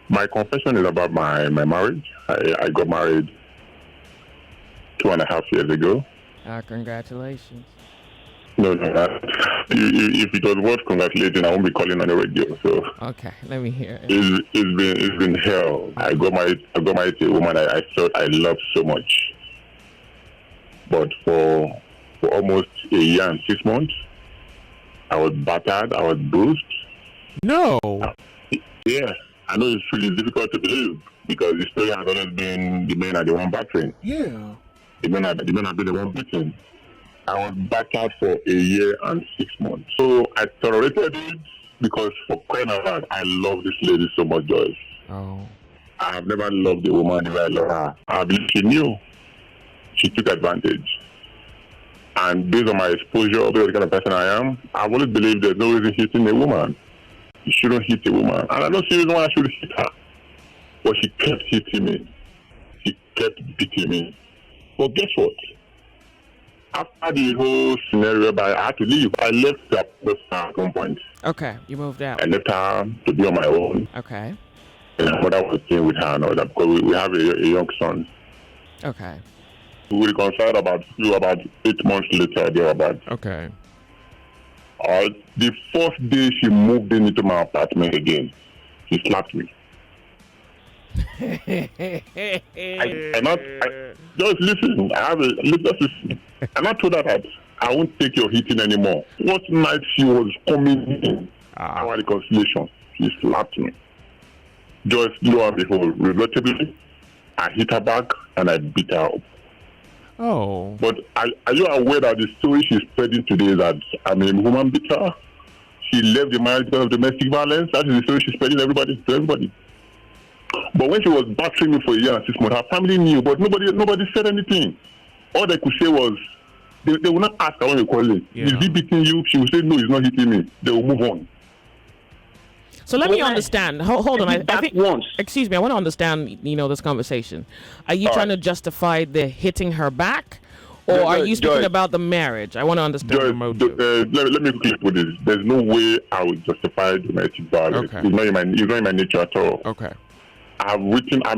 My confession is about my marriage. I got married 2.5 years ago. Congratulations. No, if it was worth congratulating, I won't be calling on the radio. So okay, let me hear it. It's been hell. I got married to a woman I felt I loved so much, but for almost a year and 6 months, I was battered. I was bruised. No. Yeah, I know it's really difficult to believe because the story has always been the men are the one battering. Yeah. The men have been the one beating. I was battered for a year and 6 months. So I tolerated it because for crying out loud, I love this lady so much, Joyce. Oh. I have never loved a woman the way I love her. I believe she knew. She took advantage. And based on my exposure, based on the kind of person I am, I've always believed there's no reason hitting a woman. You shouldn't hit a woman. And I don't see reason why I should hit her. But she kept hitting me. She kept beating me. But guess what? After the whole scenario, I had to leave. I left her at one point. Okay, you moved out. I left her to be on my own. Okay. And my mother was staying with her and all that because we have a young son. Okay. We reconciled about 8 months later, thereabout. Okay. The first day she moved into my apartment again, she slapped me. Just listen. Listen. And I told her that I won't take your hitting anymore. What night she was coming in, our reconciliation, she slapped me. Just lo and behold, regrettably, I hit her back and I beat her up. Oh. But are you aware that the story she's spreading today is that I'm a woman beater? She left the marriage because of domestic violence. That is the story she's spreading to everybody. But when she was battering me for a year and 6 months, her family knew, but nobody said anything. All they could say was, they will not ask her when you call it. Yeah. Is he beating you? She will say, no, he's not hitting me. They will move on. So let me understand. Hold on. I think once. Excuse me. I want to understand, this conversation. Are you trying to justify the hitting her back? Or are you speaking about the marriage? I want to understand the motive. Let me quickly put this. There's no way I would justify domestic violence. Okay. It's not in my nature at all. Okay. I've written. By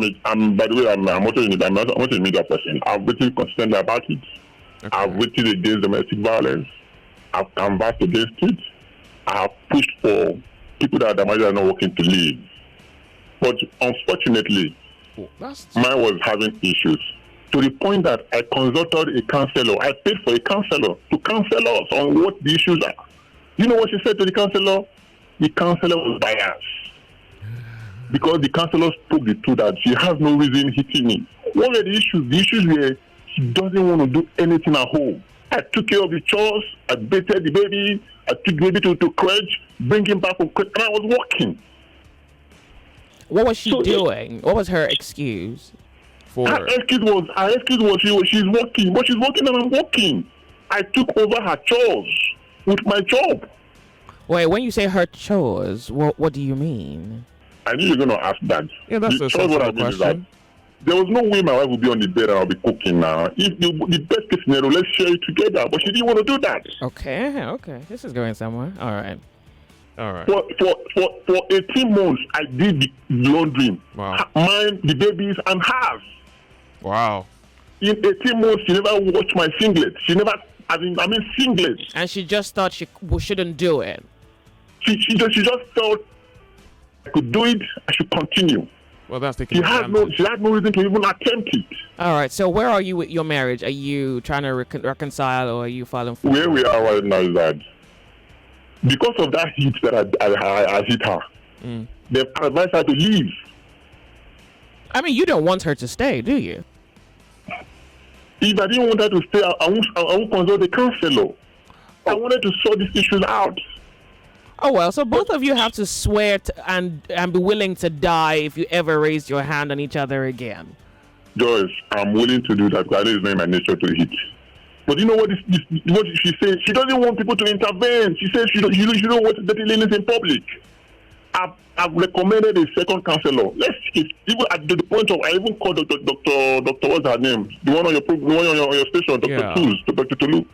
the way, I'm also a media person. I've written consistently about it. Okay. I've written against domestic violence. I've canvassed against it. I have pushed for people that are not working to leave. But unfortunately, mine was having issues to the point that I consulted a counselor. I paid for a counselor to counsel us on what the issues are. You know what she said to the counselor? The counselor was biased. Because the counselor spoke the truth that she has no reason hitting me. What were the issues? The issues were she doesn't want to do anything at home. I took care of the chores, I bathed the baby, I took the baby to crèche, bring him back from crèche, and I was working. What was she doing? What was her excuse for? Her excuse was she's working, but she's working and I'm working. I took over her chores with my job. Wait, when you say her chores, what do you mean? I knew you were going to ask that. Yeah, that's a sensible question. There was no way my wife would be on the bed and I'll be cooking now. If the best case scenario, let's share it together. But she didn't want to do that. Okay. This is going somewhere. All right. For 18 months, I did the laundry. Wow. Mine, the babies, and hers. Wow. In 18 months, she never watched my singlet. She never, singlet. And she just thought she shouldn't do it. She just thought I could do it, I should continue. Well, that's the She had no reason to even attempt it. All right. So where are you with your marriage? Are you trying to reconcile, or are you following? Where we are right now is that because of that hit that I hit her, they've advised her to leave. I mean, you don't want her to stay, do you? If I didn't want her to stay, I won't consult the counselor. I wanted to sort these issues out. Oh, well, so both of you have to swear and be willing to die if you ever raise your hand on each other again. Joyce, I'm willing to do that because I know it's not in my nature to hit. But you know what she says? She doesn't want people to intervene. She says she don't want dirty ladies in public. I've recommended a second counselor. Even at the point of I even called Dr. What's her name? The one on your station, Dr. Tools, Dr. Tolu.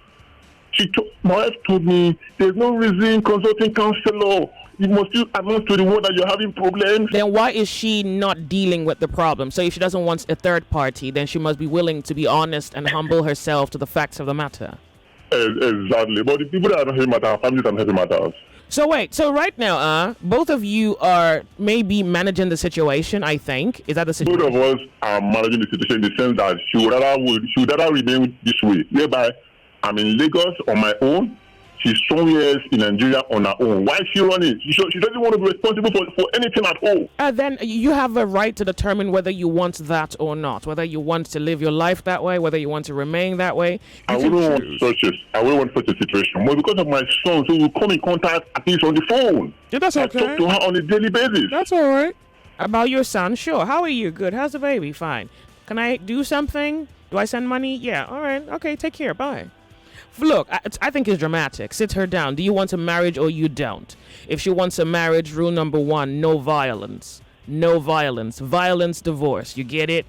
My wife told me there's no reason consulting counselor. You must still announce to the world that you're having problems. Then why is she not dealing with the problem? So if she doesn't want a third party, then she must be willing to be honest and humble herself to the facts of the matter. Exactly. But the people that are not having matters, families are not having matters. So wait, so right now, both of you are maybe managing the situation, I think. Is that the situation? Both of us are managing the situation in the sense that she would rather remain this way, whereby I'm in Lagos on my own. She's somewhere else in Nigeria on her own. Why is she running? She doesn't want to be responsible for anything at all. Then you have a right to determine whether you want that or not, whether you want to live your life that way, whether you want to remain that way. I wouldn't want such a situation. But because of my son, so we come in contact at least on the phone. Yeah, that's okay. I talk to her on a daily basis. That's all right. About your son, sure. How are you? Good. How's the baby? Fine. Can I do something? Do I send money? Yeah. All right. Okay. Take care. Bye. Look, I think it's dramatic. Sit her down. Do you want a marriage or you don't? If she wants a marriage, rule number 1, no violence. No violence. Violence, divorce. You get it?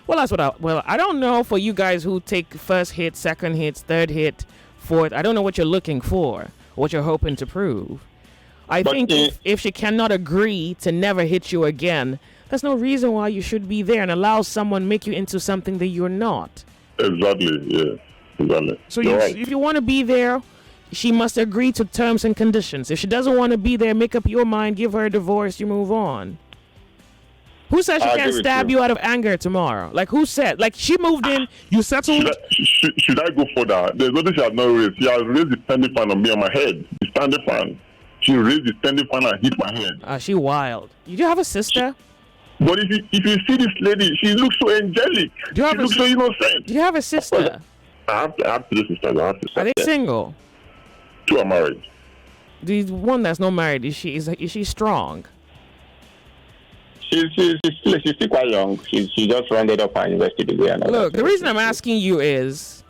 Well, that's what I don't know for you guys who take first hit, second hit, third hit, fourth. I don't know what you're looking for, what you're hoping to prove. I think if she cannot agree to never hit you again, there's no reason why you should be there and allow someone make you into something that you're not. Exactly, yeah. Exactly. So if you want to be there, she must agree to terms and conditions. If she doesn't want to be there, make up your mind, give her a divorce, you move on. Who said she can't stab you out of anger tomorrow? Like, who said? Like, she moved in, you settled? Should I go further? There's nothing she has not raised. She has raised the standing fan on me on my head. The standing fan. She raised the standing fan and hit my head. She wild. You do have a sister? But if you see this lady, she looks so angelic. She looks so innocent. Do you have a sister? I have 3 sisters. Are they single? 2 are married. The one that's not married, is she strong? She's still quite young. She just rounded up her university degree. Look, the reason I'm asking you is,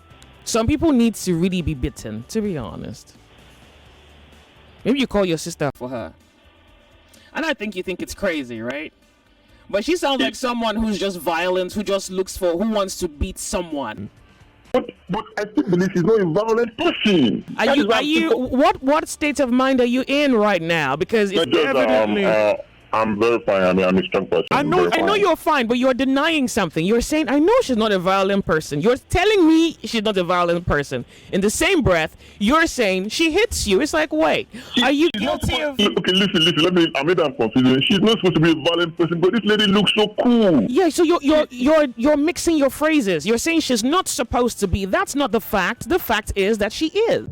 some people need to really be bitten, to be honest. Maybe you call your sister for her. And I think you think it's crazy, right? But she sounds like someone who's just violent, who wants to beat someone. But I still believe she's not a violent person. What state of mind are you in right now? Because it's evidently... I'm very fine. I mean, I'm a strong person. I know you're fine, but you're denying something. You're saying, I know she's not a violent person. You're telling me she's not a violent person. In the same breath, you're saying she hits you. It's like, wait, are you guilty of... Okay, listen. I made that confusion. She's not supposed to be a violent person, but this lady looks so cool. Yeah, so you're mixing your phrases. You're saying she's not supposed to be. That's not the fact. The fact is that she is.